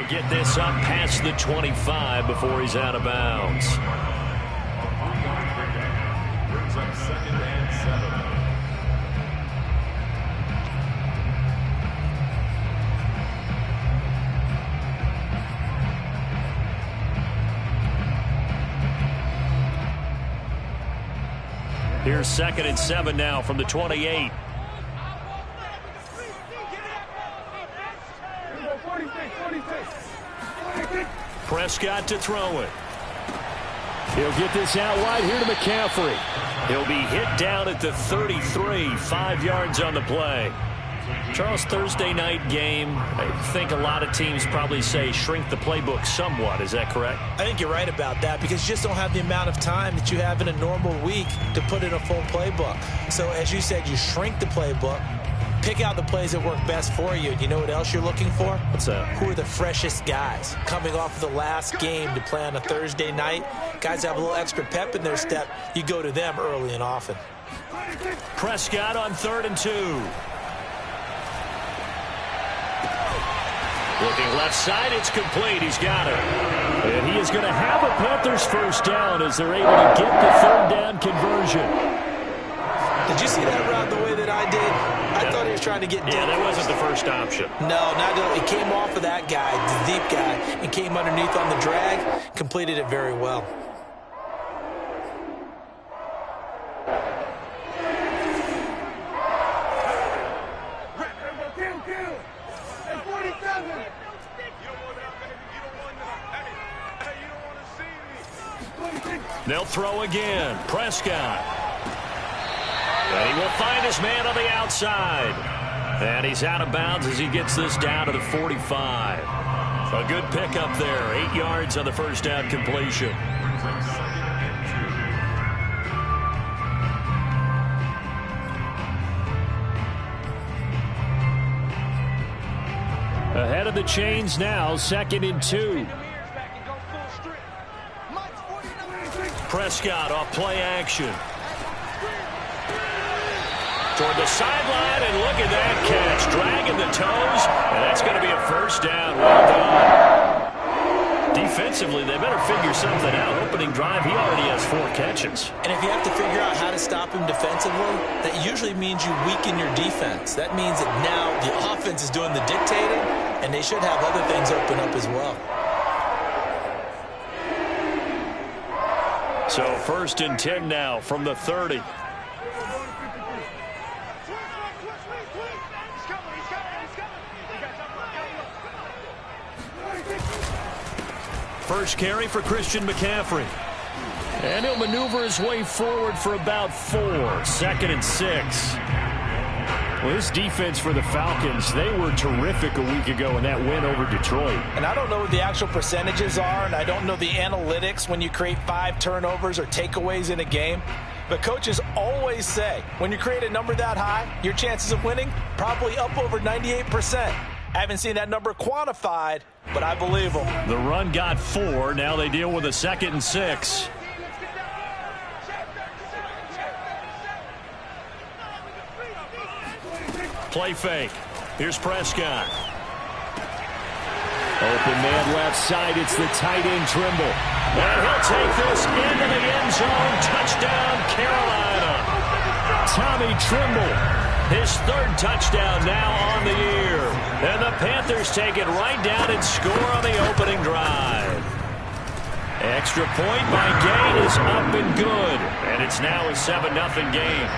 He'll get this up past the 25 before he's out of bounds. Brings up 2nd and 7. Here's 2nd and 7 now from the 28. Prescott to throw it. He'll get this out wide here to McCaffrey. He'll be hit down at the 33, 5 yards on the play. Charles, Thursday night game, I think a lot of teams probably say shrink the playbook somewhat. Is that correct? I think you're right about that because you just don't have the amount of time that you have in a normal week to put in a full playbook. So as you said, you shrink the playbook, pick out the plays that work best for you. And you know what else you're looking for? What's that? Who are the freshest guys coming off of the last game to play on a Thursday night? Guys have a little extra pep in their step. You go to them early and often. Prescott on 3rd and 2. Looking left side, it's complete. He's got it. And he is going to have a Panthers first down as they're able to get the 3rd down conversion. Did you see that route the way that I did? I thought he was trying to get deep. Yeah, that wasn't the first option. No, not it came off of that guy, the deep guy, and came underneath on the drag, completed it very well. They'll throw again. Prescott. And he will find his man on the outside. And he's out of bounds as he gets this down to the 45. A good pickup there. 8 yards on the first down completion. Ahead of the chains now, 2nd and 2. Prescott off play action. Toward the sideline, and look at that catch. Dragging the toes, and that's going to be a first down. Well done. Defensively, they better figure something out. Opening drive, he already has 4 catches. And if you have to figure out how to stop him defensively, that usually means you weaken your defense. That means that now the offense is doing the dictating, and they should have other things open up as well. So 1st and 10 now from the 30. First carry for Christian McCaffrey. And he'll maneuver his way forward for about 4. 2nd and 6. Well, this defense for the Falcons, they were terrific a week ago in that win over Detroit. And I don't know what the actual percentages are, and I don't know the analytics when you create 5 turnovers or takeaways in a game. But coaches always say, when you create a number that high, your chances of winning probably up over 98%. I haven't seen that number quantified, but I believe them. The run got 4. Now they deal with a 2nd and 6. Play fake. Here's Prescott. Open man left side. It's the tight end Trimble. And he'll take this into the end zone. Touchdown, Carolina. Tommy Trimble. His 3rd touchdown now on the year. And the Panthers take it right down and score on the opening drive. Extra point by Gay is up and good. And it's now a 7-0 game.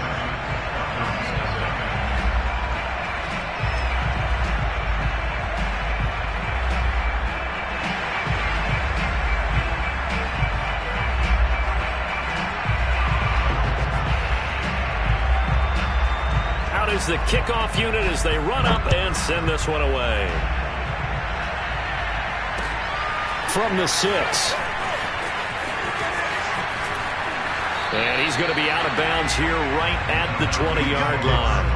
Is the kickoff unit as they run up and send this one away. From the 6. And he's going to be out of bounds here right at the 20-yard line.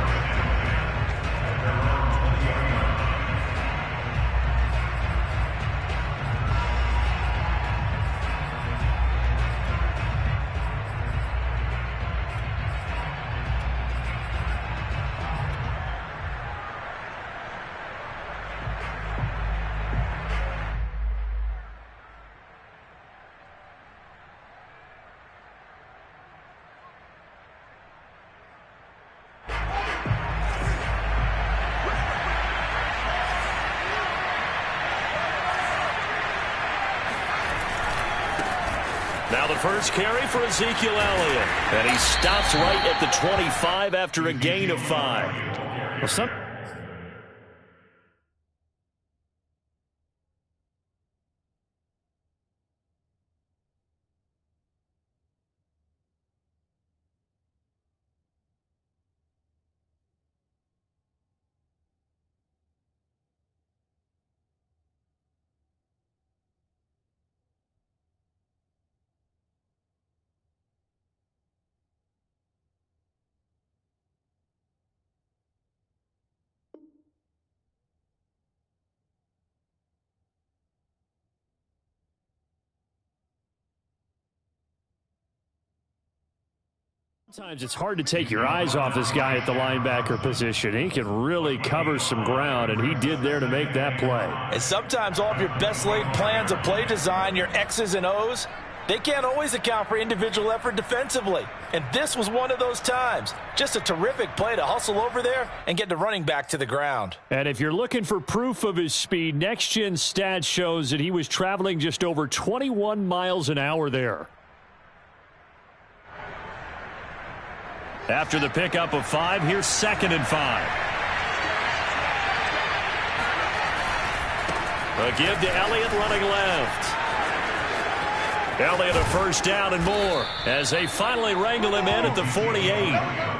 Now the first carry for Ezekiel Elliott. And he stops right at the 25 after a gain of 5. Well, sometimes it's hard to take your eyes off this guy at the linebacker position. He can really cover some ground, and he did there to make that play. And sometimes all of your best laid plans of play design, your X's and O's, they can't always account for individual effort defensively. And this was one of those times. Just a terrific play to hustle over there and get the running back to the ground. And if you're looking for proof of his speed, Next Gen Stats shows that he was traveling just over 21 miles an hour there. After the pickup of 5, here's 2nd and 5. A give to Elliott running left. Elliott a first down and more as they finally wrangle him in at the 48.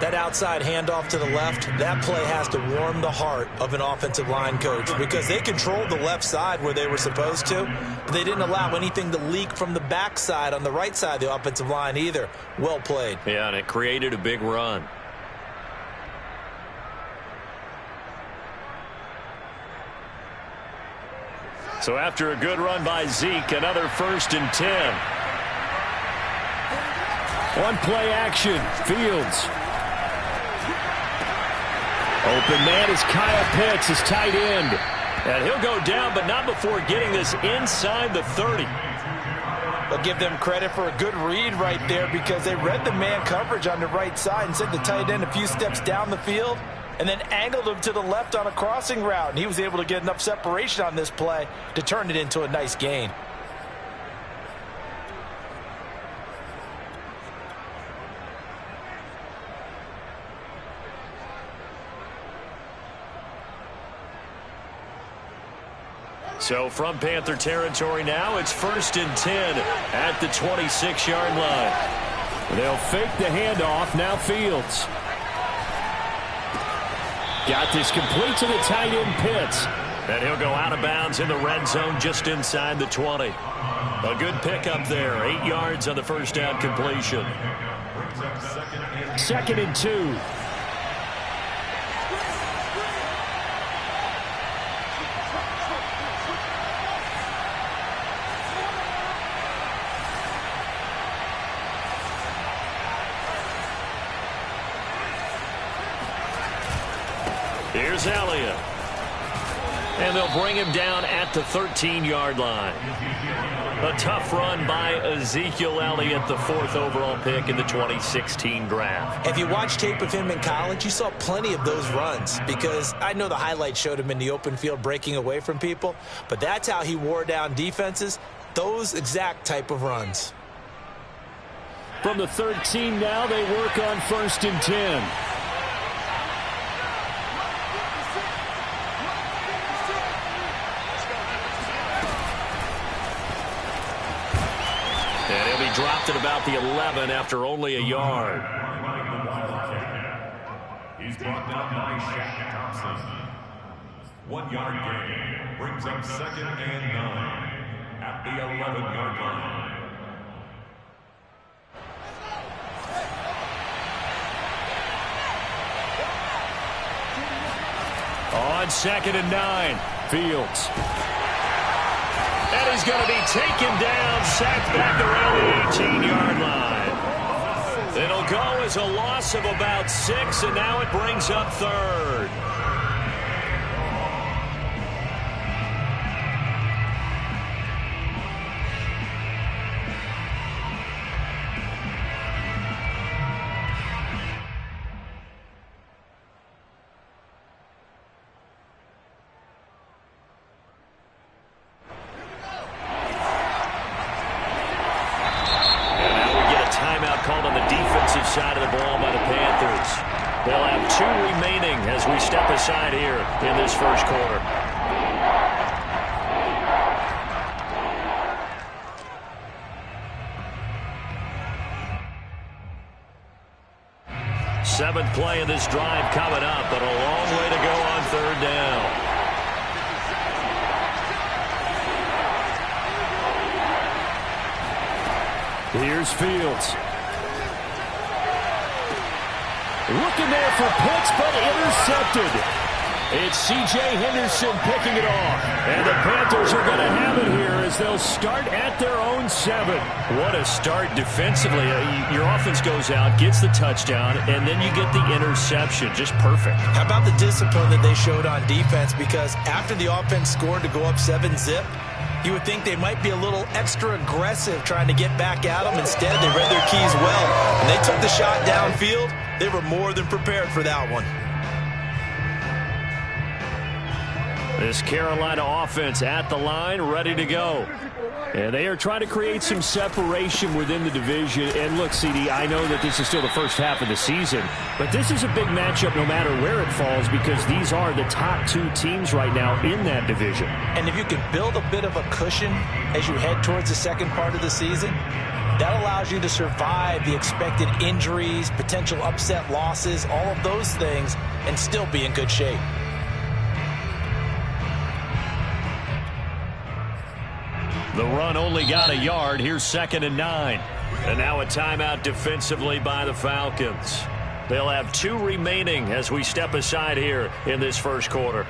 That outside handoff to the left, that play has to warm the heart of an offensive line coach because they controlled the left side where they were supposed to, but they didn't allow anything to leak from the backside on the right side of the offensive line either. Well played. Yeah, and it created a big run. So after a good run by Zeke, another 1st and 10. One play action. Fields. Open man is Kyle Pitts, his tight end. And he'll go down, but not before getting this inside the 30. But give them credit for a good read right there because they read the man coverage on the right side and sent the tight end a few steps down the field and then angled him to the left on a crossing route. And he was able to get enough separation on this play to turn it into a nice gain. So from Panther territory now, it's 1st and 10 at the 26-yard line. They'll fake the handoff. Now Fields. Got this complete to the tight end Pitts. And he'll go out of bounds in the red zone just inside the 20. A good pickup there. 8 yards on the first down completion. 2nd and 2. Here's Elliott. And they'll bring him down at the 13-yard line. A tough run by Ezekiel Elliott, the 4th overall pick in the 2016 draft. If you watch tape of him in college, you saw plenty of those runs because I know the highlights showed him in the open field breaking away from people, but that's how he wore down defenses, those exact type of runs. From the 13 now, they work on 1st and 10. Dropped at about the 11 after only a yard. He's brought down by Shaq Thompson. 1 yard gain brings up 2nd and 9 at the 11-yard line. On 2nd and 9, Fields. And he's going to be taken down, sacked back around the 18-yard line. It'll go as a loss of about 6, and now it brings up 3rd. aside here in this first quarter. Seventh play of this drive coming up, but a long way to go on third down. Here's Fields. Looking there for Pitts, but intercepted. It's C.J. Henderson picking it off. And the Panthers are going to have it here as they'll start at their own 7. What a start defensively. Your offense goes out, gets the touchdown, and then you get the interception. Just perfect. How about the discipline that they showed on defense? Because after the offense scored to go up 7-zip, you would think they might be a little extra aggressive trying to get back at them. Instead, they read their keys well. When they took the shot downfield, they were more than prepared for that one. This Carolina offense at the line, ready to go. And they are trying to create some separation within the division. And look, CD, I know that this is still the first half of the season, but this is a big matchup no matter where it falls because these are the top 2 teams right now in that division. And if you can build a bit of a cushion as you head towards the second part of the season, that allows you to survive the expected injuries, potential upset losses, all of those things, and still be in good shape. The run only got a yard. Here's 2nd and 9. And now a timeout defensively by the Falcons. They'll have 2 remaining as we step aside here in this first quarter.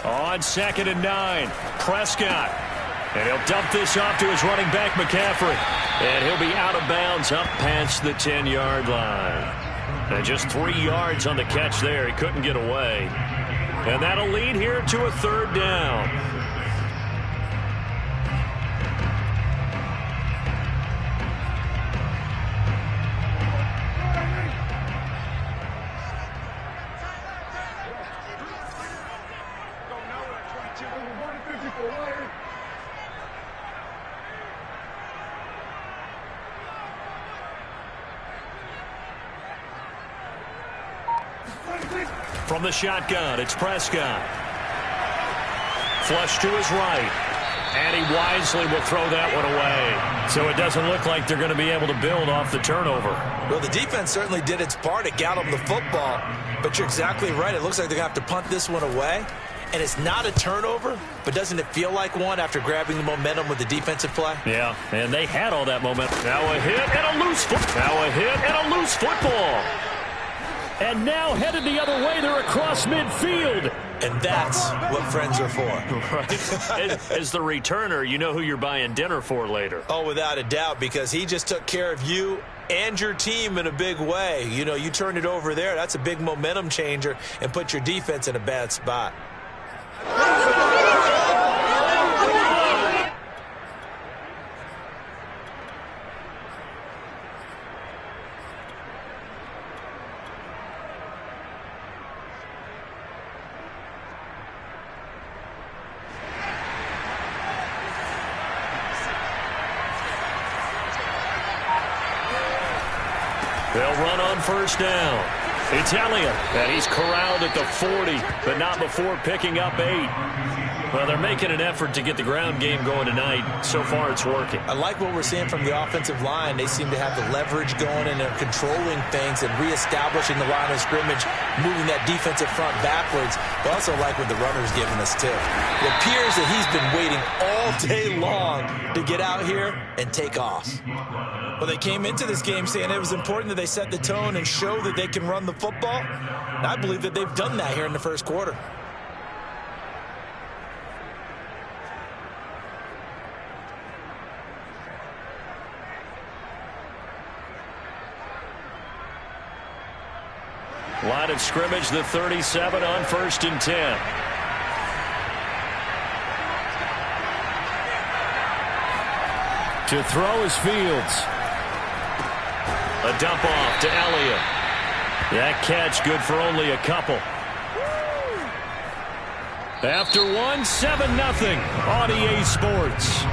On 2nd and 9, Prescott. And he'll dump this off to his running back, McCaffrey. And he'll be out of bounds up past the 10-yard line. And just 3 yards on the catch there. He couldn't get away. And that'll lead here to a 3rd down. From the shotgun, it's Prescott. Flush to his right. And he wisely will throw that one away. So it doesn't look like they're going to be able to build off the turnover. Well, the defense certainly did its part. It got them the football. But you're exactly right. It looks like they're going to have to punt this one away. And it's not a turnover, but doesn't it feel like one after grabbing the momentum with the defensive play? Yeah, and they had all that momentum. Now a hit and a loose football. Now a hit and a loose football. And now headed the other way, they're across midfield. And that's what friends are for. Right. As the returner, you know who you're buying dinner for later. Oh, without a doubt, because he just took care of you and your team in a big way. You know, you turned it over there. That's a big momentum changer and put your defense in a bad spot. They'll run on 1st down. It's Elliott, and he's corralled at the 40, but not before picking up 8. Well, they're making an effort to get the ground game going tonight. So far, it's working. I like what we're seeing from the offensive line. They seem to have the leverage going, and they're controlling things and reestablishing the line of scrimmage, moving that defensive front backwards. But also like what the runner's giving us, too. It appears that he's been waiting all day long to get out here and take off. Well, they came into this game saying it was important that they set the tone and show that they can run the football. And I believe that they've done that here in the first quarter. Line of scrimmage, the 37 on 1st and 10. To throw is Fields. A dump off to Elliott. That catch good for only a couple. After one, 7-0 on EA Sports.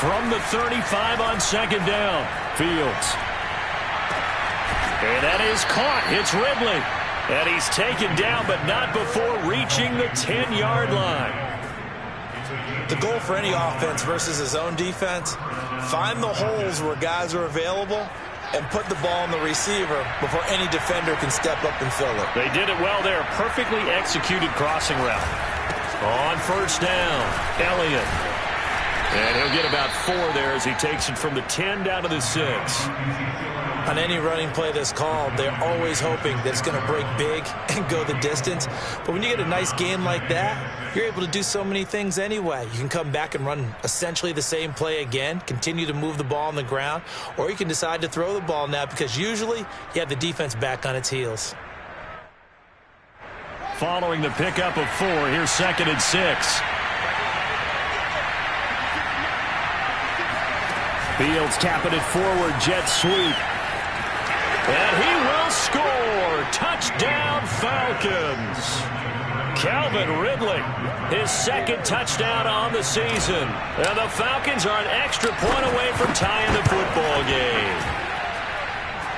From the 35 on second down, Fields. And that is caught. It's Ridley. And he's taken down, but not before reaching the 10-yard line. The goal for any offense versus his own defense, find the holes where guys are available and put the ball on the receiver before any defender can step up and fill it. They did it well there. Perfectly executed crossing route. On first down, Elliott. And he'll get about 4 there as he takes it from the 10 down to the 6. On any running play that's called, they're always hoping that it's going to break big and go the distance. But when you get a nice game like that, you're able to do so many things anyway. You can come back and run essentially the same play again, continue to move the ball on the ground, or you can decide to throw the ball now because usually you have the defense back on its heels. Following the pickup of 4, here's 2nd and 6. Fields tapping it forward, jet sweep. And he will score. Touchdown, Falcons. Calvin Ridley, his 2nd touchdown on the season. And the Falcons are an extra point away from tying the football game.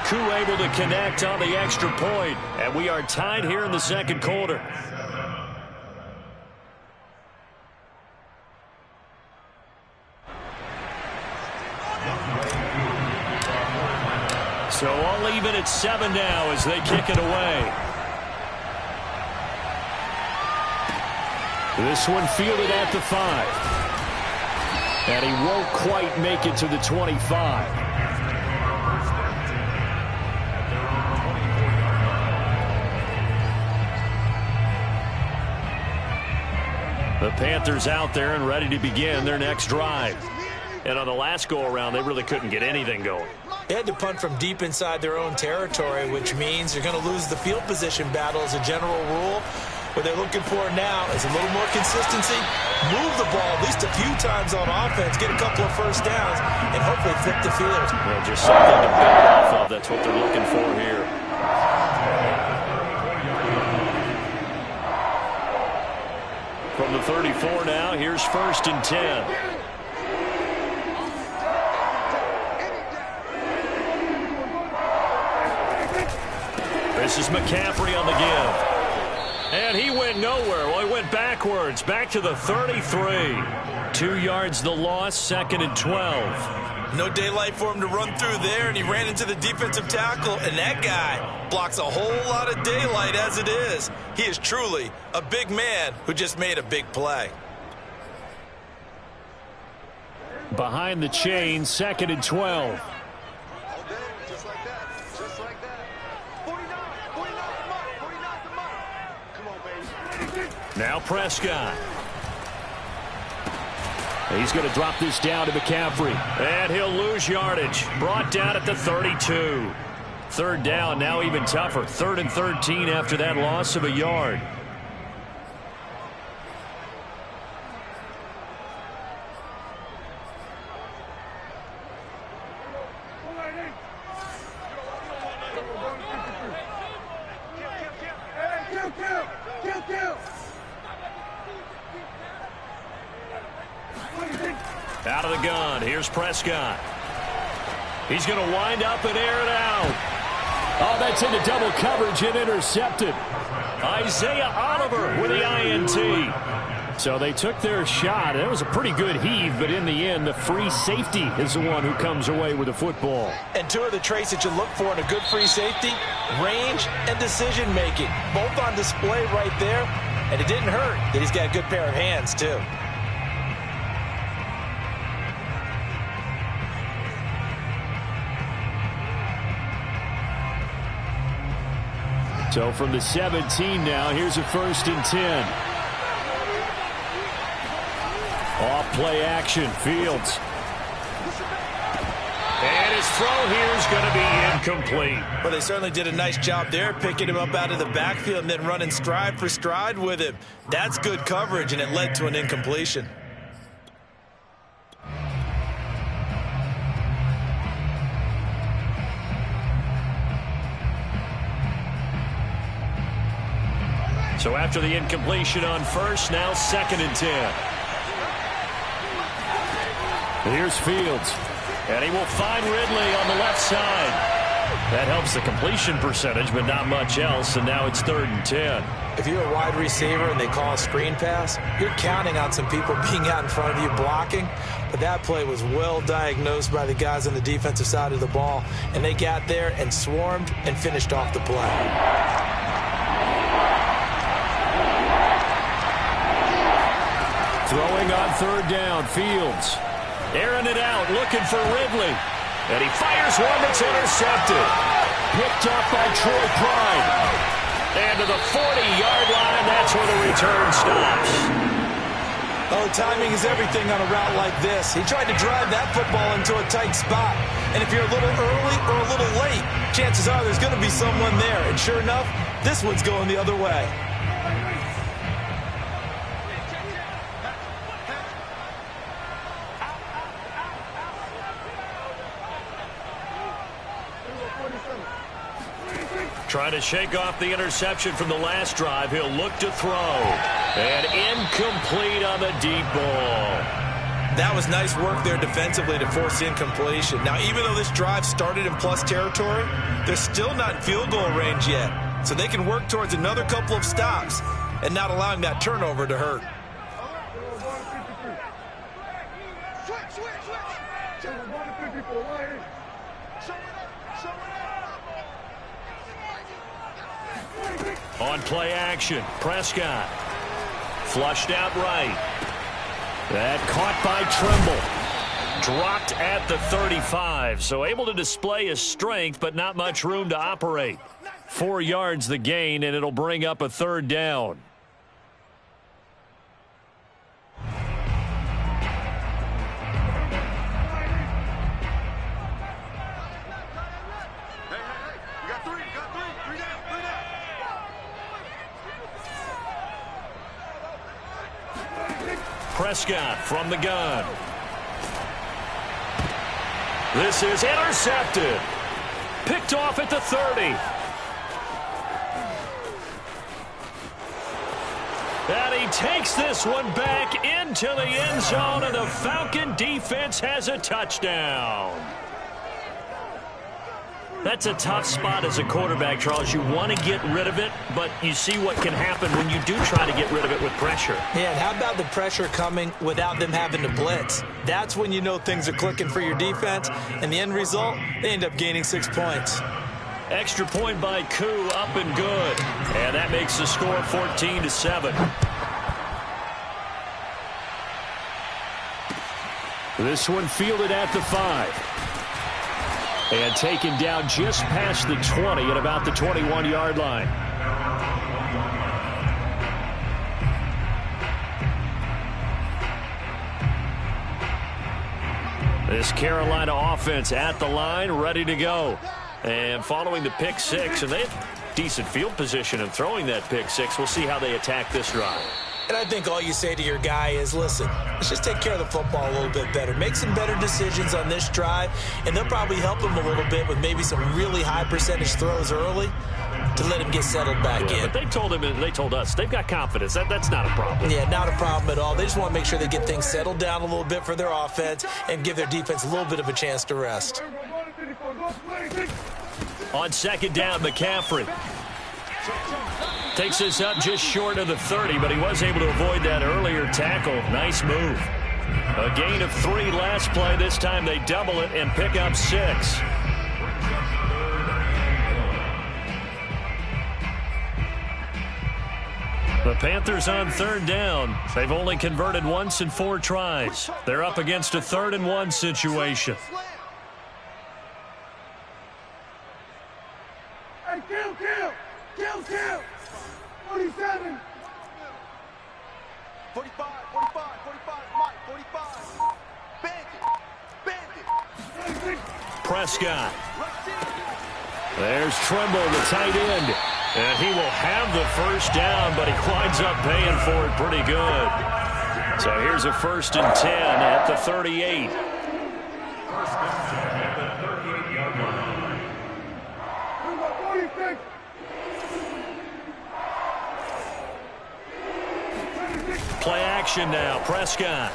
Koo able to connect on the extra point. And we are tied here in the second quarter. So all even at 7 now as they kick it away. This one fielded at the 5. And he won't quite make it to the 25. The Panthers out there and ready to begin their next drive. And on the last go-around, they really couldn't get anything going. They had to punt from deep inside their own territory, which means you're going to lose the field position battle as a general rule. What they're looking for now is a little more consistency, move the ball at least a few times on offense, get a couple of first downs, and hopefully flip the field. Well, just something to build off of. That's what they're looking for here. From the 34 now, here's 1st and 10. This is McCaffrey on the give. And he went nowhere. Well, he went backwards. Back to the 33. 2 yards the loss, 2nd and 12. No daylight for him to run through there, and he ran into the defensive tackle, and that guy blocks a whole lot of daylight as it is. He is truly a big man who just made a big play. Behind the chain, 2nd and 12. Now Prescott. He's going to drop this down to McCaffrey. And he'll lose yardage. Brought down at the 32. 3rd down, now even tougher. 3rd and 13 after that loss of a yard. Out of the gun, here's Prescott. He's going to wind up and air it out. Oh, that's into double coverage and intercepted. Isaiah Oliver with the INT. So they took their shot. That was a pretty good heave, but in the end, the free safety is the one who comes away with the football. And 2 of the traits that you look for in a good free safety, range and decision-making. Both on display right there, and it didn't hurt that he's got a good pair of hands, too. So from the 17 now, here's a 1st and 10. Off play action, Fields. And his throw here is going to be incomplete. Well, they certainly did a nice job there, picking him up out of the backfield and then running stride for stride with him. That's good coverage, and it led to an incompletion. So after the incompletion on 1st, now 2nd and 10. Here's Fields. And he will find Ridley on the left side. That helps the completion percentage, but not much else. And now it's 3rd and 10. If you're a wide receiver and they call a screen pass, you're counting on some people being out in front of you blocking. But that play was well diagnosed by the guys on the defensive side of the ball. And they got there and swarmed and finished off the play. Throwing on 3rd down, Fields. Airing it out, looking for Ridley. And he fires one that's intercepted. Picked off by Troy Pride. And to the 40-yard line, that's where the return stops. Oh, timing is everything on a route like this. He tried to drive that football into a tight spot. And if you're a little early or a little late, chances are there's going to be someone there. And sure enough, this one's going the other way. Trying to shake off the interception from the last drive. He'll look to throw. And incomplete on the deep ball. That was nice work there defensively to force incompletion. Now, even though this drive started in plus territory, they're still not in field goal range yet. So they can work towards another couple of stops and not allowing that turnover to hurt. On play action, Prescott. Flushed out right. That caught by Trimble. Dropped at the 35, so able to display his strength, but not much room to operate. 4 yards the gain, and it'll bring up a 3rd down. Prescott from the gun. This is intercepted. Picked off at the 30. And he takes this one back into the end zone, and the Falcon defense has a touchdown. That's a tough spot as a quarterback, Charles. You want to get rid of it, but you see what can happen when you do try to get rid of it with pressure. Yeah, and how about the pressure coming without them having to blitz? That's when you know things are clicking for your defense, and the end result, they end up gaining 6 points. Extra point by Koo, up and good. And that makes the score 14-7. This one fielded at the 5. And taken down just past the 20 at about the 21-yard line. This Carolina offense at the line, ready to go. And following the pick 6, and they have decent field position and throwing that pick 6. We'll see how they attack this drive. And I think all you say to your guy is, listen, let's just take care of the football a little bit better. Make some better decisions on this drive, and they'll probably help him a little bit with maybe some really high percentage throws early to let him get settled back in. But they told us, they've got confidence. That's not a problem. Yeah, not a problem at all. They just want to make sure they get things settled down a little bit for their offense and give their defense a little bit of a chance to rest. On 2nd down, McCaffrey. Takes this up just short of the 30, but he was able to avoid that earlier tackle. Nice move. A gain of 3 last play. This time they double it and pick up 6. The Panthers on 3rd down. They've only converted once in 4 tries. They're up against a 3rd and 1 situation. Prescott. There's Trimble, the tight end. And he will have the first down, but he winds up paying for it pretty good. So here's a 1st and 10 at the 38. Play action now, Prescott.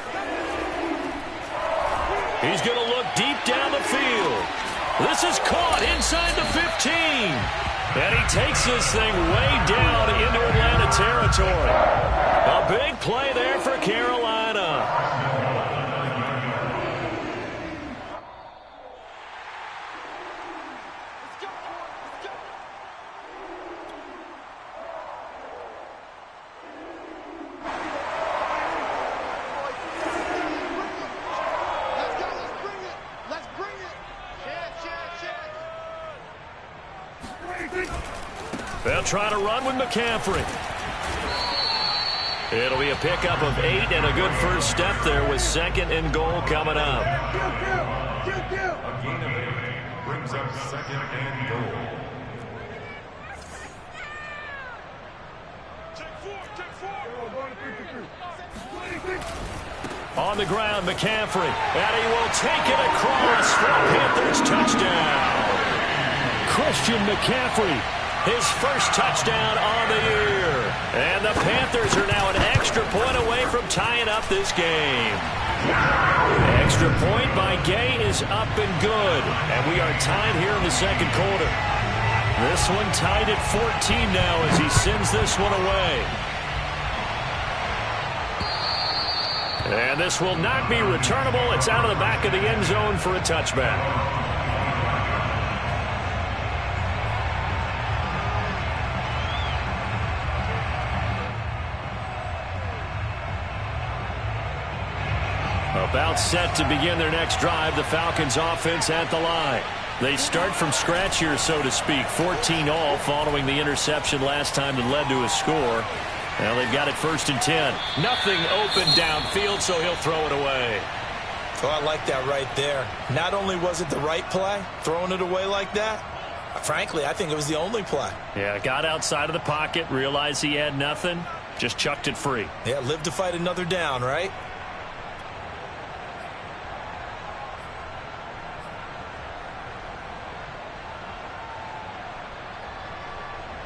He's going to look deep down the field. This is caught inside the 15. And he takes this thing way down into Atlanta territory. A big play there for Carolina. They'll try to run with McCaffrey. It'll be a pickup of 8 and a good first step there with 2nd and goal coming up. A gain of 8 brings up 2nd and goal. On the ground, McCaffrey. And he will take it across for a Panthers touchdown. Christian McCaffrey. His first touchdown on the year. And the Panthers are now an extra point away from tying up this game. Extra point by Gay is up and good. And we are tied here in the 2nd quarter. This one tied at 14 now as he sends this one away. And this will not be returnable. It's out of the back of the end zone for a touchback. About set to begin their next drive, the Falcons offense at the line. They start from scratch here, so to speak. 14 all following the interception last time that led to a score. Now they've got it 1st and 10. Nothing open downfield, so he'll throw it away. Oh, I like that right there. Not only was it the right play, throwing it away like that, frankly, I think it was the only play. Yeah, got outside of the pocket, realized he had nothing, just chucked it free. Yeah, live to fight another down, right?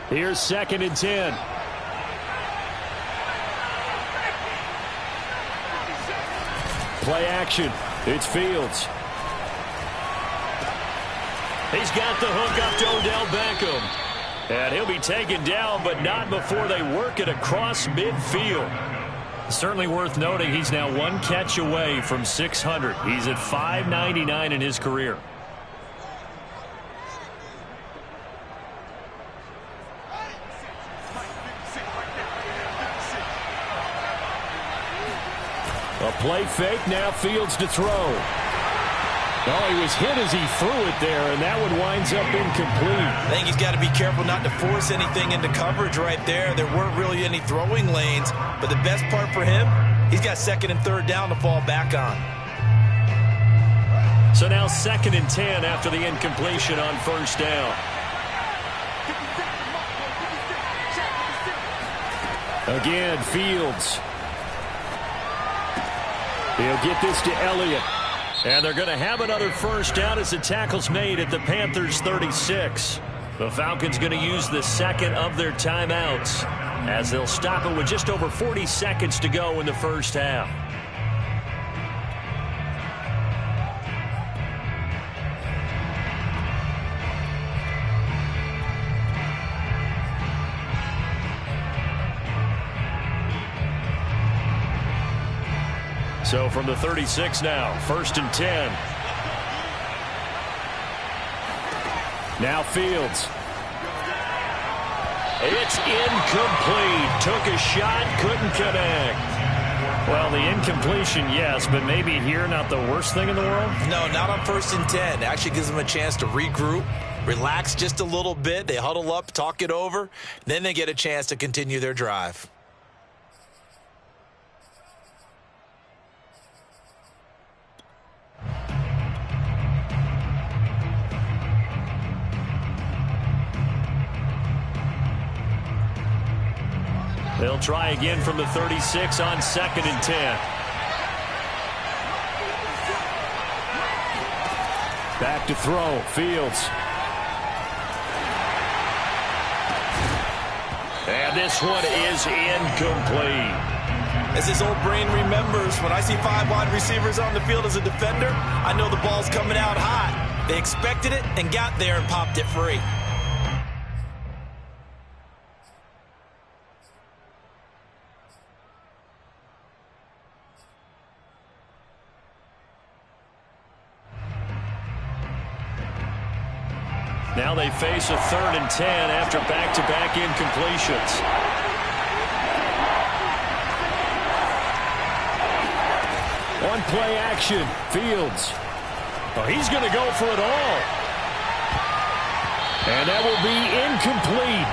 Here's 2nd and 10. Play action. It's Fields. He's got the hook up to Odell Beckham. And he'll be taken down, but not before they work it across midfield. Certainly worth noting he's now 1 catch away from 600. He's at 599 in his career. A play fake, now Fields to throw. Oh, he was hit as he threw it there, and that one winds up incomplete. I think he's got to be careful not to force anything into coverage right there. There weren't really any throwing lanes, but the best part for him, he's got 2nd and 3rd down to fall back on. So now 2nd and 10 after the incompletion on 1st down. Again, Fields. He'll get this to Elliott. And they're going to have another 1st down as the tackle's made at the Panthers 36. The Falcons going to use the 2nd of their timeouts as they'll stop it with just over 40 seconds to go in the 1st half. So from the 36 now, 1st and 10. Now Fields. It's incomplete. Took a shot, couldn't connect. Well, the incompletion, yes, but maybe here not the worst thing in the world? No, not on 1st and 10. It actually gives them a chance to regroup, relax just a little bit. They huddle up, talk it over, then they get a chance to continue their drive. They'll try again from the 36 on 2nd and 10. Back to throw, Fields. And this one is incomplete. As his old brain remembers, when I see 5 wide receivers on the field as a defender, I know the ball's coming out hot. They expected it and got there and popped it free. Now they face a 3rd and 10 after back-to-back incompletions. On play action, Fields. Oh, he's going to go for it all. And that will be incomplete.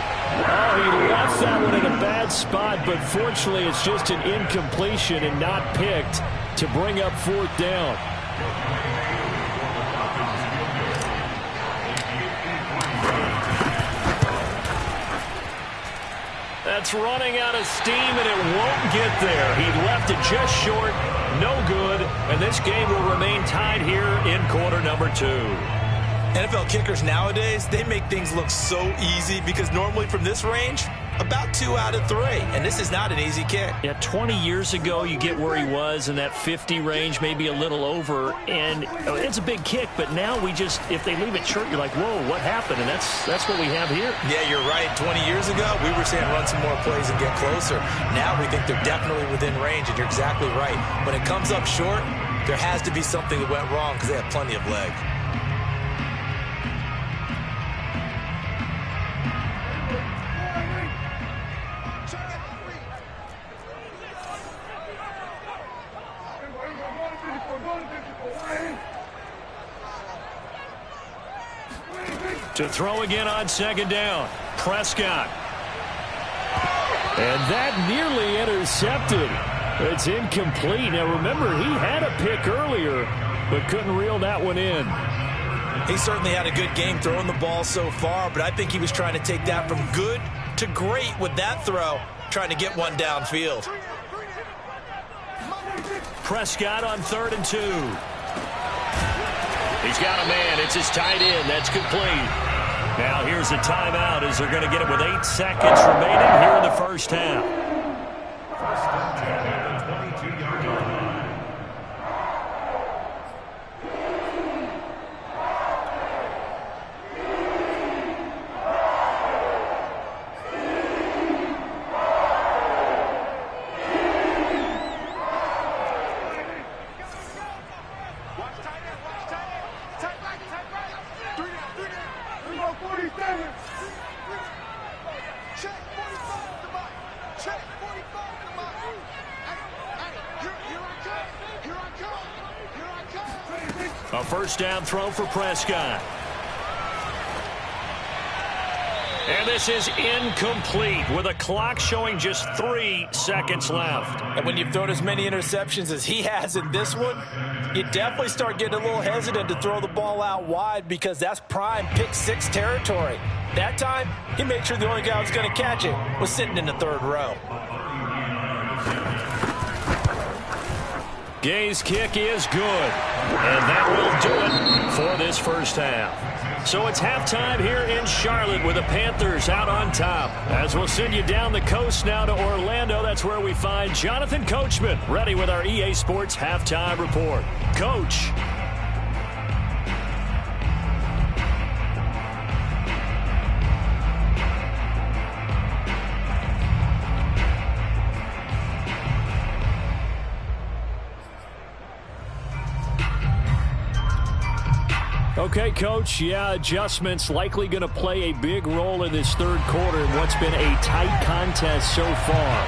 Oh, he left that one in a bad spot, but fortunately it's just an incompletion and not picked to bring up 4th down. That's running out of steam, and it won't get there. He left it just short, no good, and this game will remain tied here in quarter number 2. NFL kickers nowadays, they make things look so easy because normally from this range, about 2 out of 3, and this is not an easy kick. Yeah, 20 years ago, you get where he was in that 50 range, maybe a little over, and it's a big kick, but now we just, if they leave it short, you're like, whoa, what happened? And that's what we have here. Yeah, you're right. 20 years ago, we were saying run some more plays and get closer. Now we think they're definitely within range, and you're exactly right. When it comes up short, there has to be something that went wrong because they have plenty of leg. To throw again on 2nd down, Prescott. And that nearly intercepted. It's incomplete. Now remember, he had a pick earlier, but couldn't reel that one in. He certainly had a good game throwing the ball so far, but I think he was trying to take that from good to great with that throw, trying to get one downfield. Prescott on 3rd and 2. He's got a man. It's his tight end. That's complete. Now here's a timeout as they're going to get it with 8 seconds remaining here in the first half. A first down throw for Prescott. And this is incomplete with a clock showing just 3 seconds left. And when you've thrown as many interceptions as he has in this one, you definitely start getting a little hesitant to throw the ball out wide because that's prime pick 6 territory. That time, he made sure the only guy who was going to catch it was sitting in the 3rd row. Gay's kick is good, and that will do it for this first half. So it's halftime here in Charlotte with the Panthers out on top. As we'll send you down the coast now to Orlando, that's where we find Jonathan Coachman ready with our EA Sports Halftime Report. Coach. Okay, Coach, yeah, adjustments likely going to play a big role in this 3rd quarter in what's been a tight contest so far.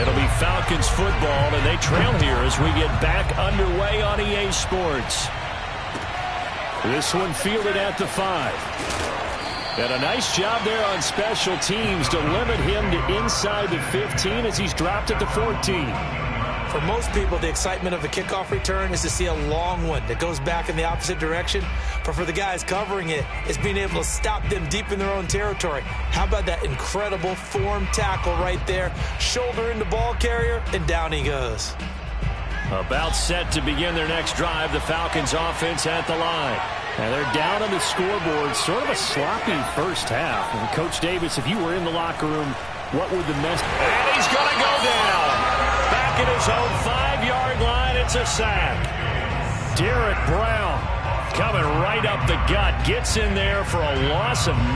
It'll be Falcons football, and they trail here as we get back underway on EA Sports. This one fielded at the 5. And a nice job there on special teams to limit him to inside the 15 as he's dropped at the 14. For most people, the excitement of a kickoff return is to see a long one that goes back in the opposite direction. But for the guys covering it, it's being able to stop them deep in their own territory. How about that incredible form tackle right there? Shoulder into ball carrier, and down he goes. About set to begin their next drive, the Falcons offense at the line. And they're down on the scoreboard, sort of a sloppy first half. And Coach Davis, if you were in the locker room, what would the message? And he's going to go down. Back at his own 5-yard line, it's a sack. Derek Brown coming right up the gut, gets in there for a loss of 9.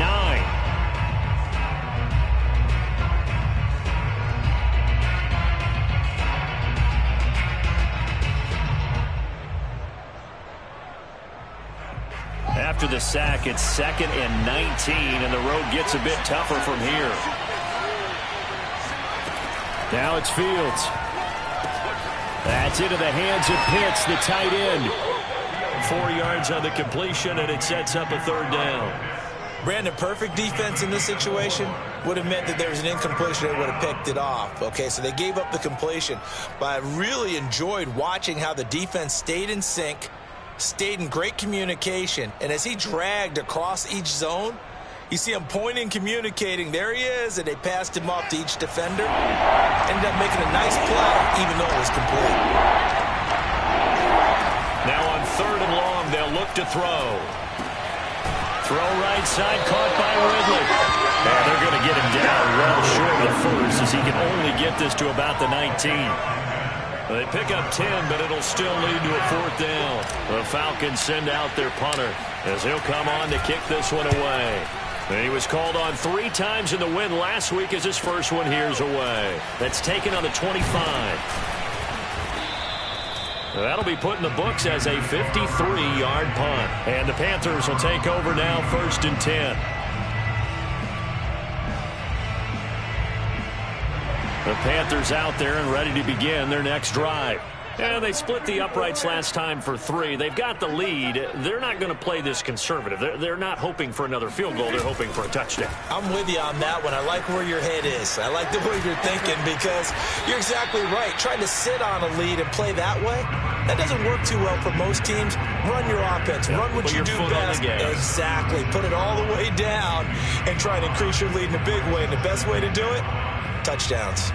After the sack, it's 2nd and 19, and the road gets a bit tougher from here. Now it's Fields. That's into the hands of Pitts, the tight end. 4 yards on the completion, and it sets up a 3rd down. Brandon, perfect defense in this situation would have meant that there was an incompletion that would have picked it off. Okay, so they gave up the completion, but I really enjoyed watching how the defense stayed in sync, stayed in great communication, and as he dragged across each zone, you see him pointing, communicating. There he is, and they passed him off to each defender. Ended up making a nice play, even though it was complete. Now on 3rd and long, they'll look to throw. Throw right side, caught by Ridley. And they're going to get him down well short of the first, as he can only get this to about the 19. They pick up 10, but it'll still lead to a 4th down. The Falcons send out their punter, as he'll come on to kick this one away. And he was called on 3 times in the win last week, as his first one here's away. That's taken on the 25. That'll be put in the books as a 53-yard punt. And the Panthers will take over now, 1st and 10. The Panthers out there and ready to begin their next drive. And they split the uprights last time for 3. They've got the lead. They're not going to play this conservative. They're not hoping for another field goal. They're hoping for a touchdown. I'm with you on that one. I like where your head is. I like the way you're thinking, because you're exactly right. Trying to sit on a lead and play that way, that doesn't work too well for most teams. Run your offense. Run what you do best. Exactly. Put it all the way down and try to increase your lead in a big way. And the best way to do it, touchdowns.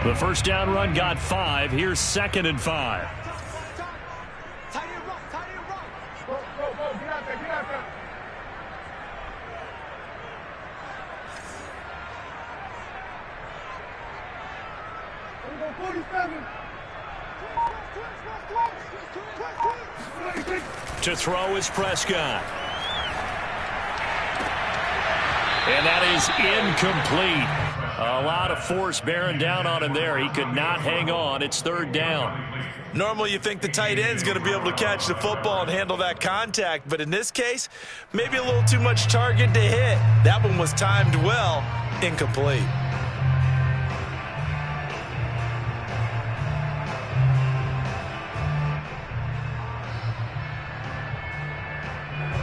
The first down run got 5. Here's 2nd and 5. To throw is Prescott. And that is incomplete. A lot of force bearing down on him there. He could not hang on. It's 3rd down. Normally you think the tight end's going to be able to catch the football and handle that contact, but in this case, maybe a little too much target to hit. That one was timed well. Incomplete.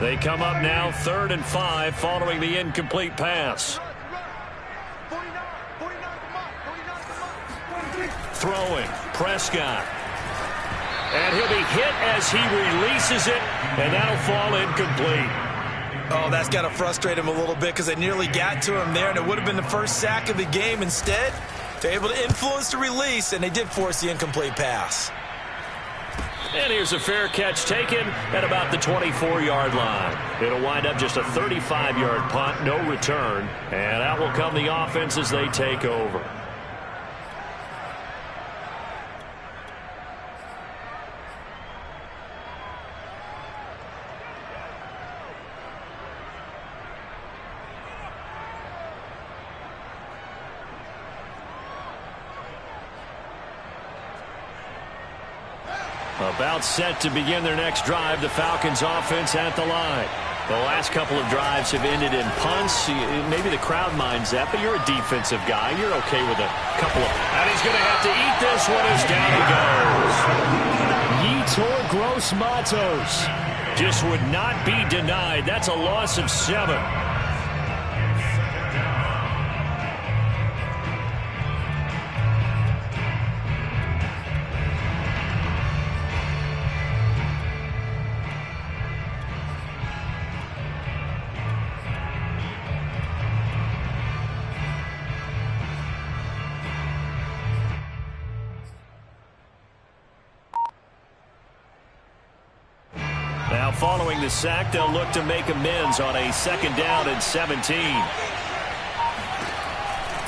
They come up now 3rd and 5 following the incomplete pass. Throwing, Prescott. And he'll be hit as he releases it, and that'll fall incomplete. Oh, that's got to frustrate him a little bit, because they nearly got to him there, and it would have been the first sack of the game. Instead, they're able to influence the release, and they did force the incomplete pass. And here's a fair catch taken at about the 24-yard line. It'll wind up just a 35-yard punt, no return. And out will come the offense as they take over. About set to begin their next drive, the Falcons offense at the line. The last couple of drives have ended in punts. Maybe the crowd minds that, but you're a defensive guy. You're okay with a couple of... And he's going to have to eat this one as down he goes. Yetur Gross-Matos just would not be denied. That's a loss of 7. Now following the sack, they'll look to make amends on a 2nd down and 17.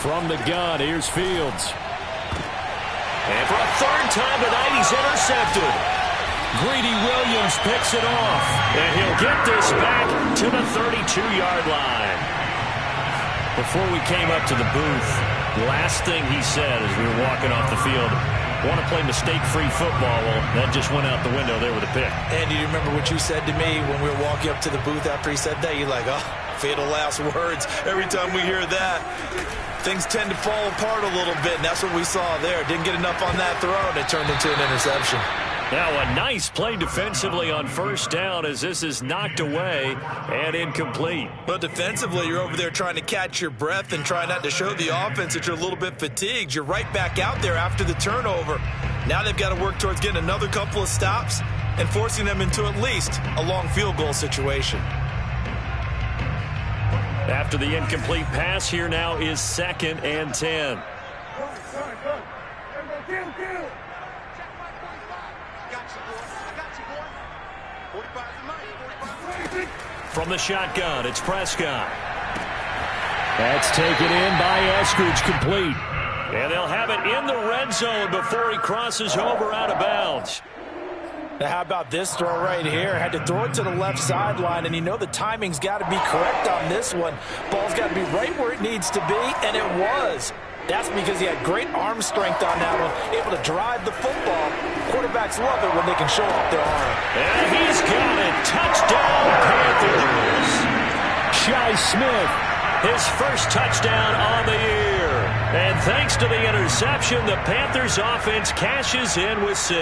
From the gun, here's Fields. And for a 3rd time tonight, he's intercepted. Greedy Williams picks it off. And he'll get this back to the 32-yard line. Before we came up to the booth, the last thing he said as we were walking off the field, want to play mistake-free football. Well, that just went out the window there with a pick. And do you remember what you said to me when we were walking up to the booth after he said that? You're like, oh, fatal last words. Every time we hear that, things tend to fall apart a little bit, and that's what we saw there. Didn't get enough on that throw, and it turned into an interception. Now a nice play defensively on 1st down as this is knocked away and incomplete. But defensively, you're over there trying to catch your breath and try not to show the offense that you're a little bit fatigued. You're right back out there after the turnover. Now they've got to work towards getting another couple of stops and forcing them into at least a long field goal situation. After the incomplete pass, here now is 2nd and 10. From the shotgun, it's Prescott. That's taken in by Eskridge, complete. And they'll have it in the red zone before he crosses over out of bounds. Now, how about this throw right here? Had to throw it to the left sideline, and you know the timing's got to be correct on this one. Ball's got to be right where it needs to be, and it was. That's because he had great arm strength on that one, able to drive the football. Quarterbacks love it when they can show off their arm. And he's got it. Touchdown, Panthers. Shi Smith, his first touchdown on the year. And thanks to the interception, the Panthers offense cashes in with 6.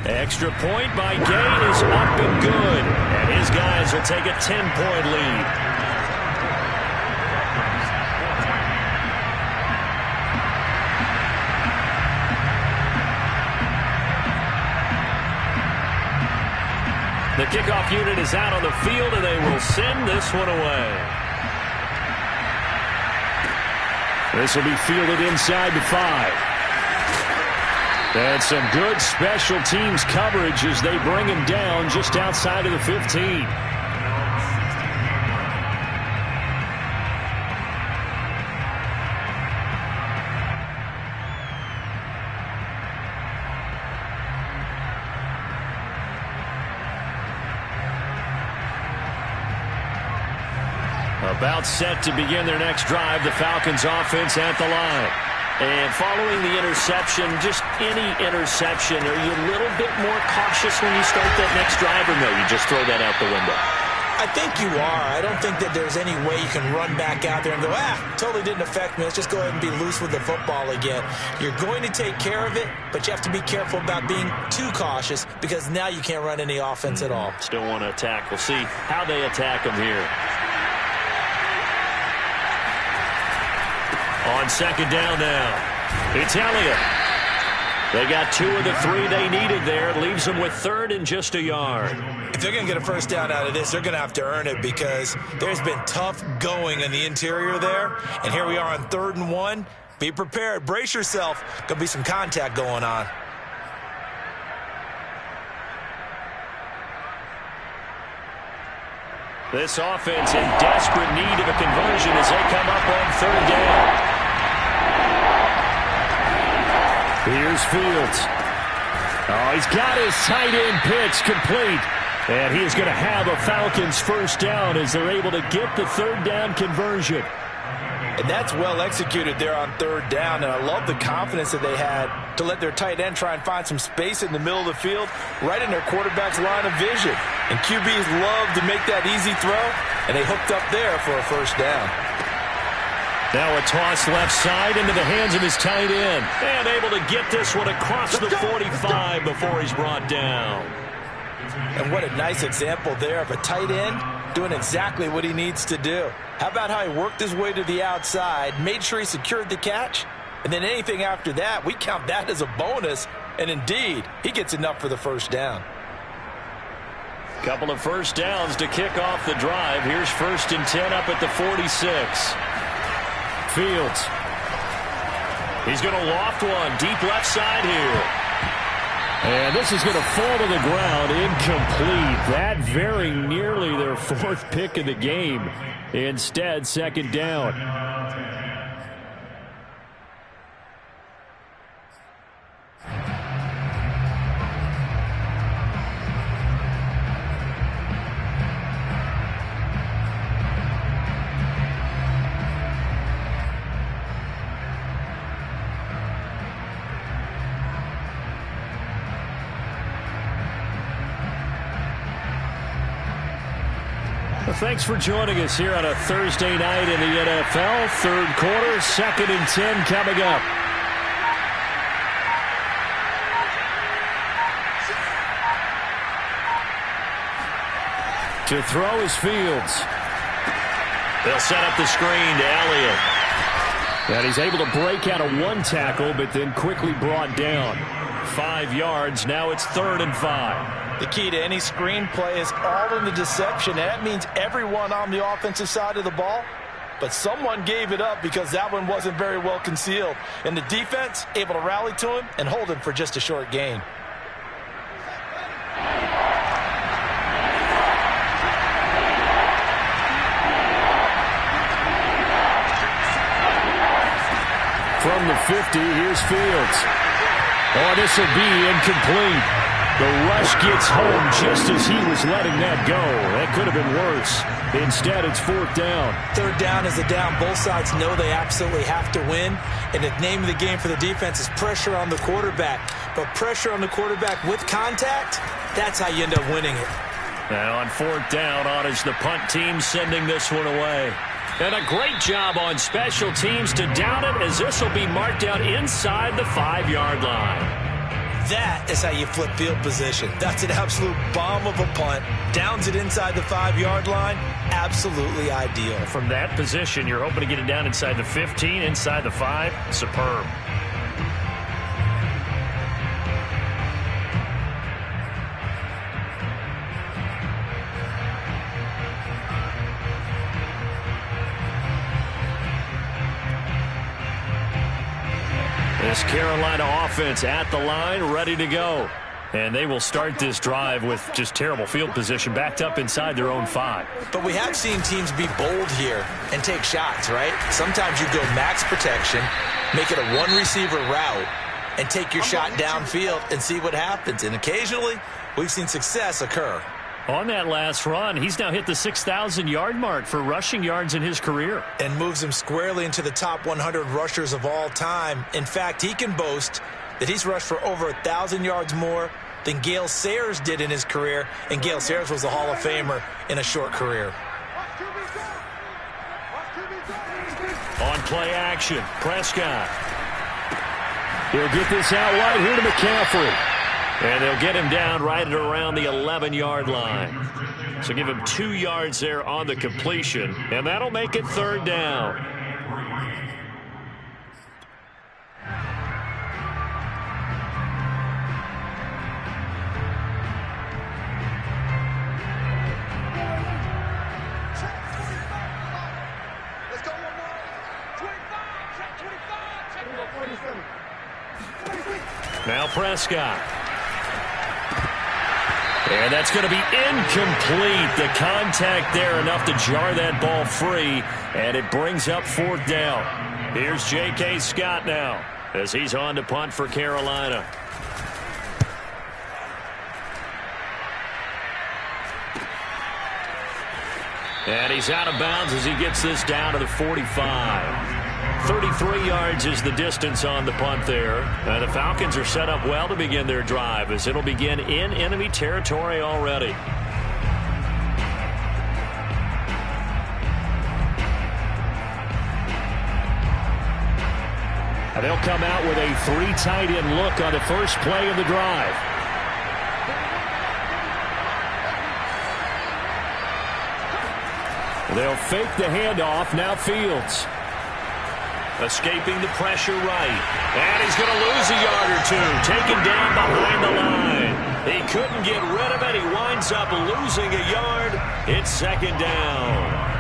Extra point by Gay is up and good. And his guys will take a 10-point lead. The kickoff unit is out on the field, and they will send this one away. This will be fielded inside the 5. And some good special teams coverage as they bring him down just outside of the 15. About set to begin their next drive, the Falcons offense at the line. And following the interception, just any interception, are you a little bit more cautious when you start that next drive, or no, you just throw that out the window? I think you are. I don't think that there's any way you can run back out there and go, totally didn't affect me. Let's just go ahead and be loose with the football again. You're going to take care of it, but you have to be careful about being too cautious because now you can't run any offense at all. Still want to attack. We'll see how they attack them here. On 2nd down now, it's Elliott. They got 2 of the 3 they needed there. It leaves them with 3rd and just a yard. If they're going to get a first down out of this, they're going to have to earn it because there's been tough going in the interior there. And here we are on 3rd and 1. Be prepared. Brace yourself. Going to be some contact going on. This offense in desperate need of a conversion as they come up on 3rd down. Here's Fields. Oh, he's got his tight end pitch complete. And he is going to have a Falcons first down as they're able to get the 3rd down conversion. And that's well executed there on 3rd down. And I love the confidence that they had to let their tight end try and find some space in the middle of the field, right in their quarterback's line of vision. And QBs love to make that easy throw, and they hooked up there for a first down. Now a toss left side into the hands of his tight end. And able to get this one across the 45 before he's brought down. And what a nice example there of a tight end doing exactly what he needs to do. How about how he worked his way to the outside, made sure he secured the catch, and then anything after that, we count that as a bonus. And indeed, he gets enough for the first down. Couple of first downs to kick off the drive. Here's 1st and 10 up at the 46. Fields. He's going to loft one deep left side here. And this is going to fall to the ground, incomplete. That very nearly their fourth pick of the game. Instead, second down. Thanks for joining us here on a Thursday night in the NFL. Third quarter, 2nd and 10 coming up. To throw is Fields. They'll set up the screen to Elliott. And he's able to break out of one tackle, but then quickly brought down. 5 yards. Now it's 3rd and 5. The key to any screenplay is all in the deception. That means everyone on the offensive side of the ball, but someone gave it up because that one wasn't very well concealed. And the defense able to rally to him and hold him for just a short gain. From the 50, here's Fields. Oh, this will be incomplete. The rush gets home just as he was letting that go. That could have been worse. Instead, it's 4th down. 3rd down is a down. Both sides know they absolutely have to win. And the name of the game for the defense is pressure on the quarterback. But pressure on the quarterback with contact, that's how you end up winning it. Now on 4th down, honors the punt team sending this one away. And a great job on special teams to down it, as this will be marked out inside the 5-yard line. That is how you flip field position. That's an absolute bomb of a punt. Downs it inside the 5-yard line. Absolutely ideal. From that position, you're hoping to get it down inside the 15, inside the 5. Superb. This Carolina offense at the line, ready to go. And they will start this drive with just terrible field position, backed up inside their own 5. But we have seen teams be bold here and take shots, right? Sometimes you go max protection, make it a one-receiver route, and take your shot downfield and see what happens. And occasionally, we've seen success occur. On that last run, he's now hit the 6,000-yard mark for rushing yards in his career. And moves him squarely into the top 100 rushers of all time. In fact, he can boast that he's rushed for over 1,000 yards more than Gale Sayers did in his career. And Gale Sayers was a Hall of Famer in a short career. On play action, Prescott. He'll get this out wide here to McCaffrey. And they'll get him down right at around the 11-yard line. So give him 2 yards there on the completion, and that'll make it 3rd down. Now Prescott. And that's going to be incomplete. The contact there enough to jar that ball free, and it brings up 4th down. Here's J.K. Scott now as he's on to punt for Carolina. And he's out of bounds as he gets this down to the 45. 33 yards is the distance on the punt there. The Falcons are set up well to begin their drive as it'll begin in enemy territory already. And they'll come out with a 3 tight end look on the first play of the drive. They'll fake the handoff. Now Fields. Escaping the pressure right. And he's going to lose a yard or 2. Taken down behind the line. He couldn't get rid of it. He winds up losing a yard. It's 2nd down.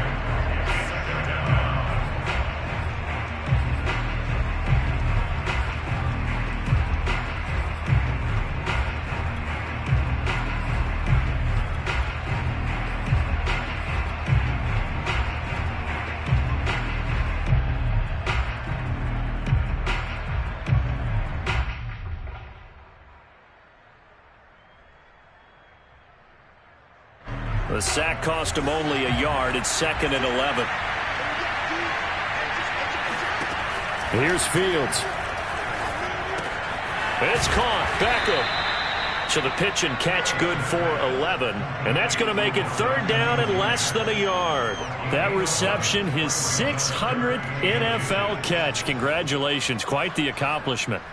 The sack cost him only a yard. It's 2nd and 11. Here's Fields. It's caught. Beckham. So the pitch and catch good for 11. And that's going to make it 3rd down and less than a yard. That reception, his 600th NFL catch. Congratulations. Quite the accomplishment.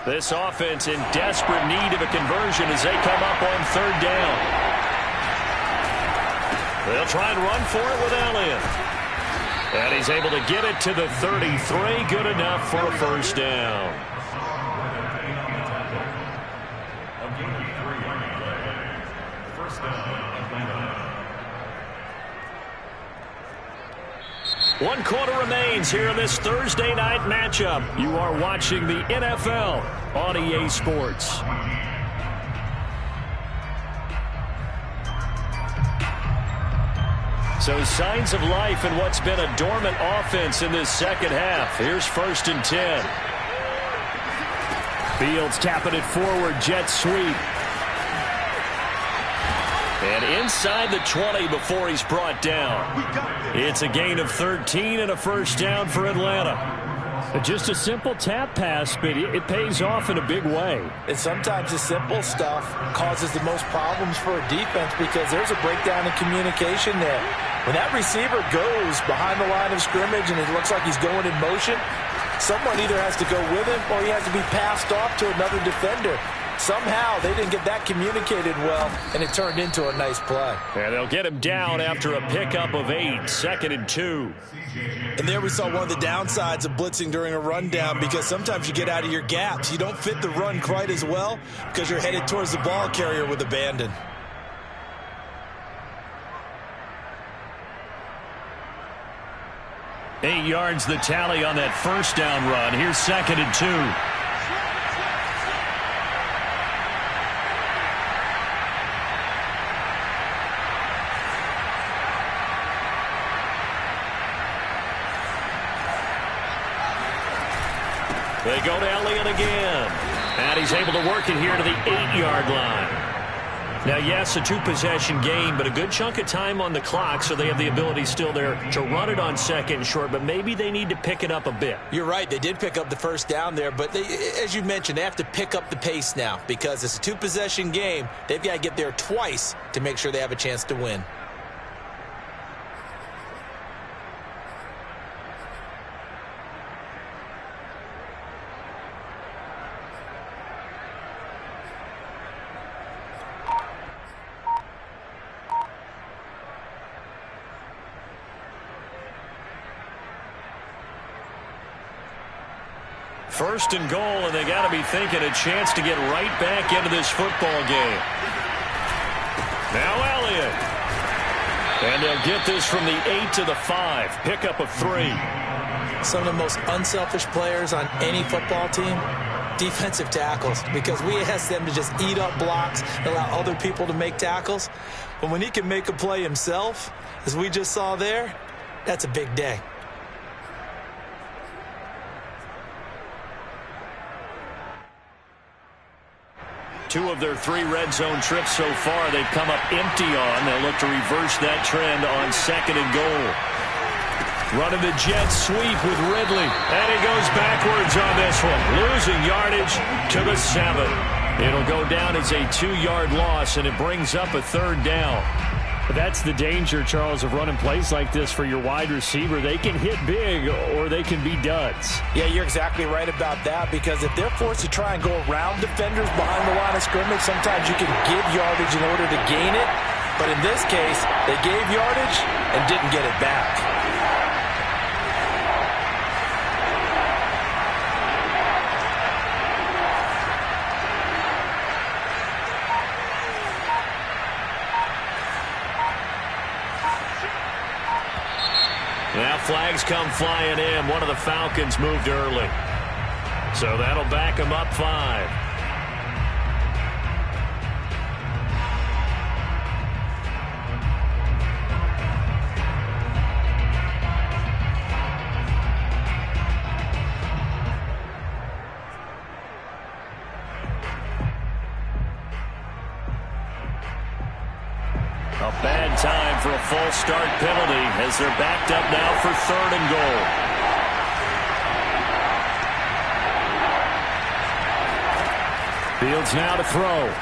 This offense in desperate need of a conversion as they come up on 3rd down. They'll try and run for it with Elliott. And he's able to get it to the 33. Good enough for a 1st down. One quarter remains here in this Thursday night matchup. You are watching the NFL on EA Sports. So signs of life in what's been a dormant offense in this 2nd half. Here's 1st and 10. Fields tapping it forward, jet sweep. And inside the 20 before he's brought down. It's a gain of 13 and a 1st down for Atlanta. Just a simple tap pass, but it pays off in a big way. And sometimes the simple stuff causes the most problems for a defense because there's a breakdown in communication there. When that receiver goes behind the line of scrimmage and it looks like he's going in motion, someone either has to go with him or he has to be passed off to another defender. Somehow they didn't get that communicated well, and it turned into a nice play. And they'll get him down after a pickup of 8, 2nd and 2. And there we saw one of the downsides of blitzing during a rundown because sometimes you get out of your gaps. You don't fit the run quite as well because you're headed towards the ball carrier with abandon. Eight yards the tally on that 1st down run. Here's 2nd and 2. They go to Elliott again. And he's able to work it here to the 8-yard line. Now, yes, a 2-possession game, but a good chunk of time on the clock, so they have the ability still there to run it on 2nd and short, but maybe they need to pick it up a bit. You're right. They did pick up the 1st down there, but as you mentioned, they have to pick up the pace now because it's a 2-possession game. They've got to get there twice to make sure they have a chance to win. First and goal, and they got to be thinking a chance to get right back into this football game. Now Elliott. And they'll get this from the 8 to the 5. Pickup of 3. Some of the most unselfish players on any football team, defensive tackles, because we ask them to just eat up blocks and allow other people to make tackles. But when he can make a play himself, as we just saw there, that's a big day. Two of their 3 red zone trips so far, they've come up empty on. They'll look to reverse that trend on 2nd and goal. Running the jet sweep with Ridley. And he goes backwards on this one. Losing yardage to the 7. It'll go down as a 2-yard loss, and it brings up a 3rd down. That's the danger, Charles, of running plays like this for your wide receiver. They can hit big or they can be duds. Yeah, you're exactly right about that because if they're forced to try and go around defenders behind the line of scrimmage, sometimes you can give yardage in order to gain it. But in this case, they gave yardage and didn't get it back. Now flags come flying in. One of the Falcons moved early. So that'll back them up 5. A bad time for a false start penalty as they're backed up now for 3rd and goal. Fields now to throw.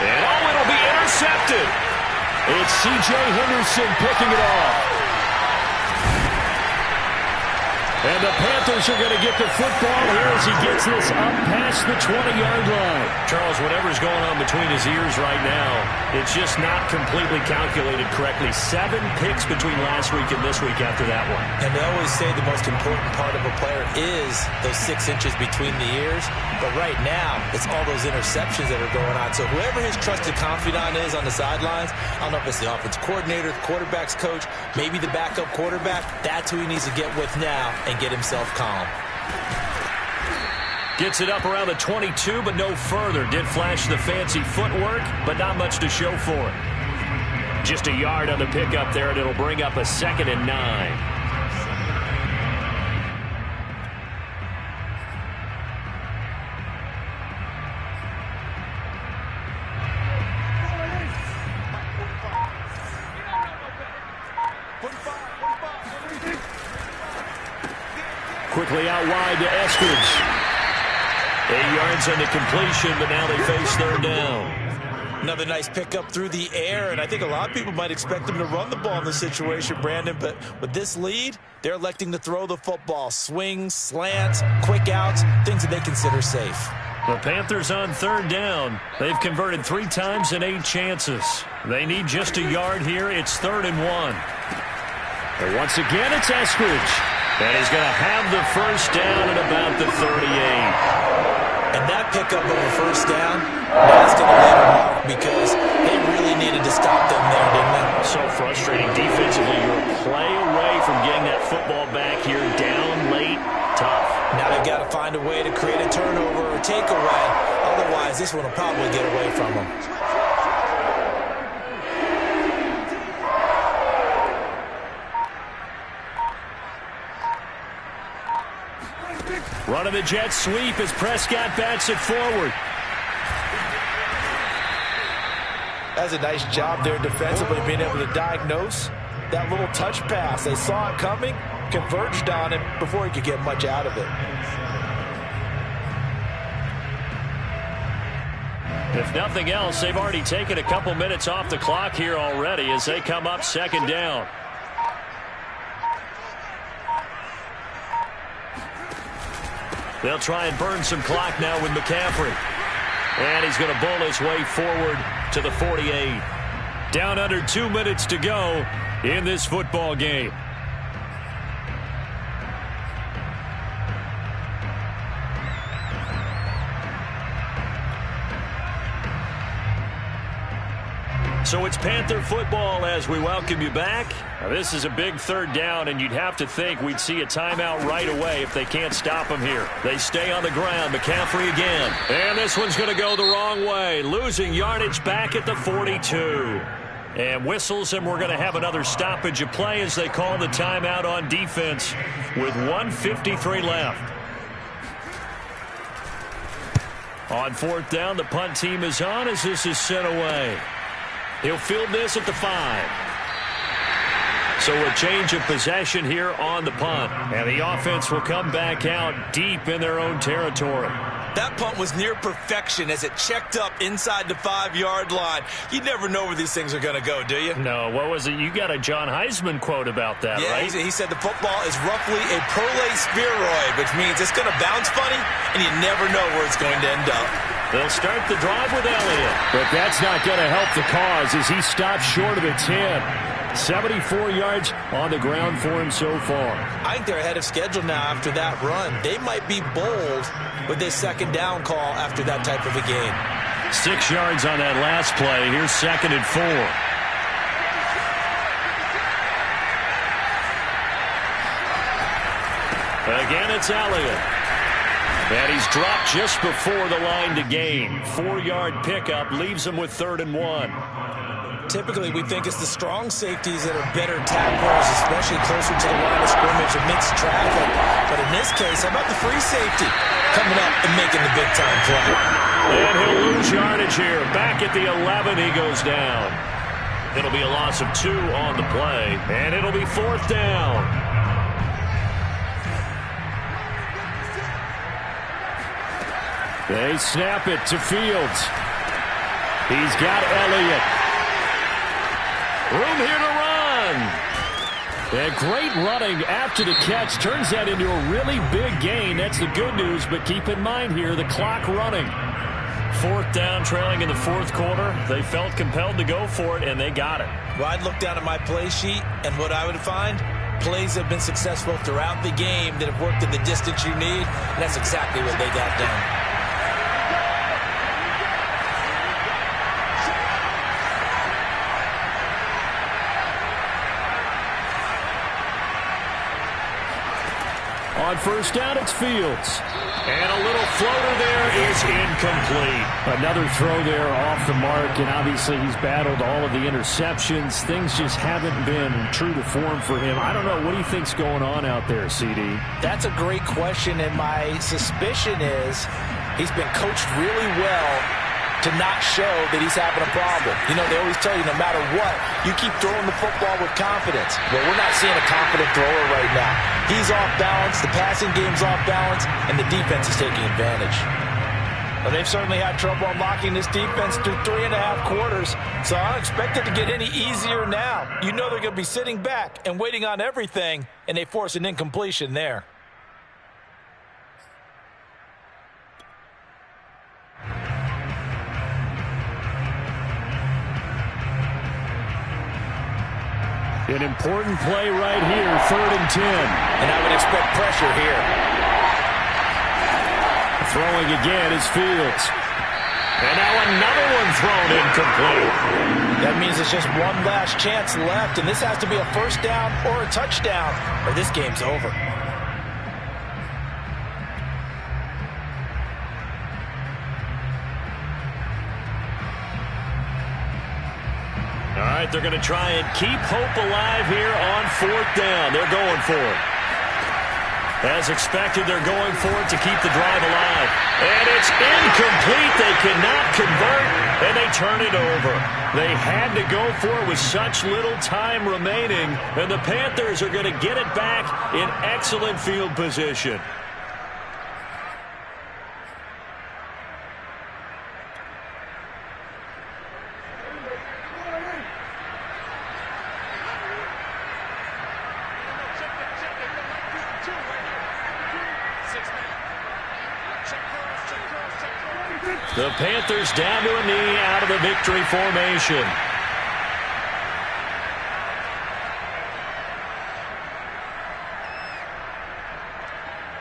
And it'll be intercepted. It's C.J. Henderson picking it off. And the Panthers are going to get the football here as he gets this up past the 20-yard line. Charles, whatever's going on between his ears right now, it's just not completely calculated correctly. 7 picks between last week and this week after that one. And they always say the most important part of a player is those 6 inches between the ears. But right now, it's all those interceptions that are going on. So whoever his trusted confidant is on the sidelines, I don't know if it's the offensive coordinator, the quarterback's coach, maybe the backup quarterback, that's who he needs to get with now and get himself calm. Gets it up around the 22, but no further. Did flash the fancy footwork, but not much to show for it. Just a yard on the pickup there, and it'll bring up a 2nd and 9. Quickly out wide to Eskridge. 8 yards on the completion, but now they face 3rd down. Another nice pickup through the air, and I think a lot of people might expect them to run the ball in this situation, Brandon, but with this lead, they're electing to throw the football. Swings, slants, quick outs, things that they consider safe. The Panthers on 3rd down. They've converted 3 times in 8 chances. They need just a yard here. It's 3rd and 1. And once again, it's Eskridge. And he's going to have the first down at about the 38. And that pickup of a first down, that's going to leave a mark because they really needed to stop them there, didn't they? So frustrating defensively. You're a play away from getting that football back here down late. Tough. Now they've got to find a way to create a turnover or takeaway. Otherwise, this one will probably get away from them. Running the jet sweep as Prescott bats it forward. That's a nice job there defensively, being able to diagnose that little touch pass. They saw it coming, converged on it before he could get much out of it. If nothing else, they've already taken a couple minutes off the clock here already as they come up 2nd down. They'll try and burn some clock now with McCaffrey. And he's going to bowl his way forward to the 48. Down under 2 minutes to go in this football game. So it's Panther football as we welcome you back. Now this is a big 3rd down, and you'd have to think we'd see a timeout right away if they can't stop him here. They stay on the ground. McCaffrey again. And this one's going to go the wrong way. Losing yardage back at the 42. And whistles, and we're going to have another stoppage of play as they call the timeout on defense with 1:53 left. On 4th down, the punt team is on as this is sent away. He'll field this at the 5. So a change of possession here on the punt. And the offense will come back out deep in their own territory. That punt was near perfection as it checked up inside the 5-yard line. You never know where these things are going to go, do you? No, what was it? You got a John Heisman quote about that, yeah, right? He said the football is roughly a prolate spheroid, which means it's going to bounce funny, and you never know where it's going to end up. They'll start the drive with Elliott. But that's not going to help the cause as he stops short of the 10. 74 yards on the ground for him so far. I think they're ahead of schedule now after that run. They might be bold with this 2nd down call after that type of a game. 6 yards on that last play. Here's 2nd and 4. Again, it's Elliott. And he's dropped just before the line to gain. 4-yard pickup leaves him with 3rd and 1. Typically, we think it's the strong safeties that are better tacklers, especially closer to the line of scrimmage amidst traffic. But in this case, how about the free safety coming up and making the big-time play? And he'll lose yardage yardage here. Back at the 11, he goes down. It'll be a loss of 2 on the play, and it'll be 4th down. They snap it to Fields. He's got Elliott. Room here to run. And great running after the catch turns that into a really big gain. That's the good news, but keep in mind here the clock running. 4th down, trailing in the 4th quarter. They felt compelled to go for it, and they got it. Well, I'd look down at my play sheet, and what I would find, plays have been successful throughout the game that have worked in the distance you need, and that's exactly what they got done. On 1st down, it's Fields. And a little floater there is incomplete. Another throw there off the mark, and obviously he's battled all of the interceptions. Things just haven't been true to form for him. I don't know. What do you think's going on out there, CD? That's a great question, and my suspicion is he's been coached really well to not show that he's having a problem. You know, they always tell you no matter what, you keep throwing the football with confidence. Well, we're not seeing a confident thrower right now. He's off balance, the passing game's off balance, and the defense is taking advantage. Well, they've certainly had trouble unlocking this defense through 3.5 quarters, so I don't expect it to get any easier now. You know they're going to be sitting back and waiting on everything, and they force an incompletion there. An important play right here, 3rd and 10. And I would expect pressure here. Throwing again is Fields. And now another one thrown incomplete. That means it's just one last chance left, and this has to be a 1st down or a touchdown, or this game's over. All right, they're going to try and keep hope alive here on 4th down. They're going for it. As expected, they're going for it to keep the drive alive. And it's incomplete. They cannot convert, and they turn it over. They had to go for it with such little time remaining, and the Panthers are going to get it back in excellent field position. The Panthers down to a knee out of the victory formation.